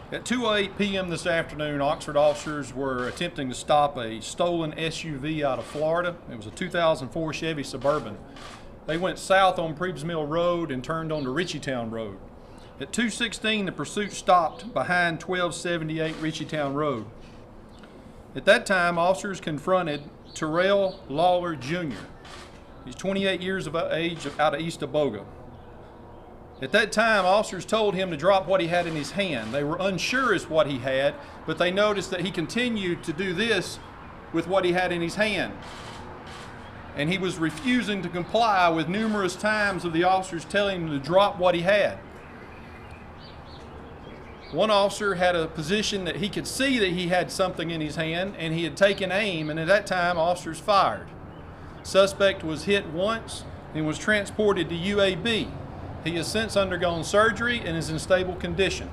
At 2:08 p.m. this afternoon, Oxford officers were attempting to stop a stolen SUV out of Florida. It was a 2004 Chevy Suburban. They went south on Prebes Mill Road and turned onto Ritchietown Road. At 2:16, the pursuit stopped behind 1278 Ritchietown Road. At that time, officers confronted Terrell Lawler Jr. He's 28 years of age, out of East Aboga. At that time, officers told him to drop what he had in his hand. They were unsure as what he had, but they noticed that he continued to do this with what he had in his hand. And he was refusing to comply with numerous times of the officers telling him to drop what he had. One officer had a position that he could see that he had something in his hand, and he had taken aim, and at that time, officers fired. Suspect was hit once and was transported to UAB. He has since undergone surgery and is in stable condition.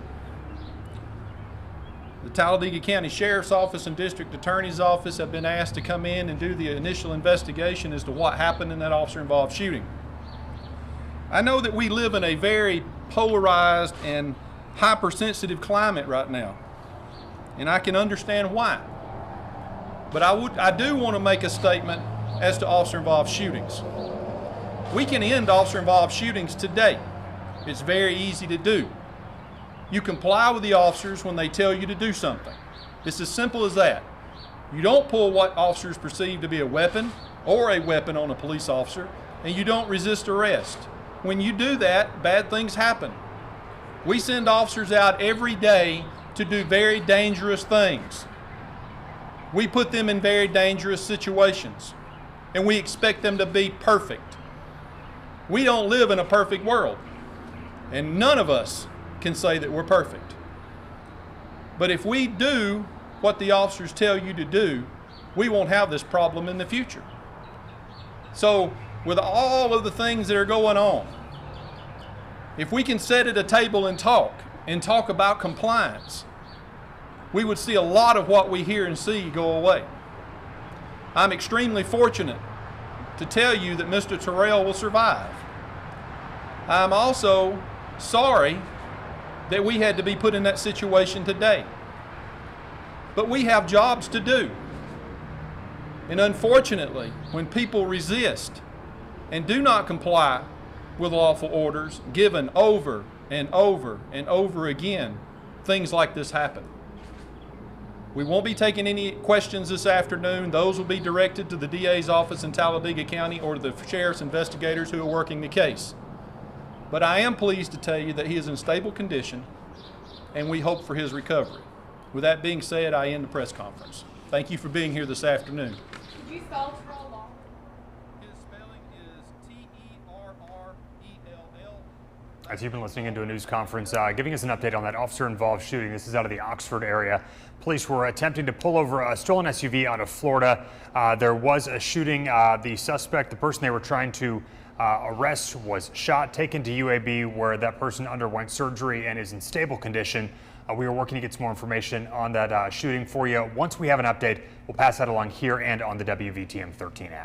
The Talladega County Sheriff's Office and District Attorney's Office have been asked to come in and do the initial investigation as to what happened in that officer-involved shooting. I know that we live in a very polarized and hypersensitive climate right now, and I can understand why. But I do want to make a statement as to officer-involved shootings. We can end officer-involved shootings today. It's very easy to do. You comply with the officers when they tell you to do something. It's as simple as that. You don't pull what officers perceive to be a weapon or a weapon on a police officer, and you don't resist arrest. When you do that, bad things happen. We send officers out every day to do very dangerous things. We put them in very dangerous situations, and we expect them to be perfect. We don't live in a perfect world, and none of us can say that we're perfect. But if we do what the officers tell you to do, we won't have this problem in the future. So with all of the things that are going on, if we can sit at a table and talk about compliance, we would see a lot of what we hear and see go away. I'm extremely fortunate to tell you that Mr. Terrell will survive. I'm also sorry that we had to be put in that situation today. But we have jobs to do. And unfortunately, when people resist and do not comply with lawful orders given over and over and over again, things like this happen. We won't be taking any questions this afternoon. Those will be directed to the DA's office in Talladega County or to the sheriff's investigators who are working the case. But I am pleased to tell you that he is in stable condition, and we hope for his recovery. With that being said, I end the press conference. Thank you for being here this afternoon. Could you spell Terrell Lawler? His spelling is Terrell. As you've been listening into a news conference, giving us an update on that officer-involved shooting. This is out of the Oxford area. Police were attempting to pull over a stolen SUV out of Florida. There was a shooting. The suspect, the person they were trying to arrest, was shot, taken to UAB, where that person underwent surgery and is in stable condition. We are working to get some more information on that shooting for you. Once we have an update, we'll pass that along here and on the WVTM 13 app.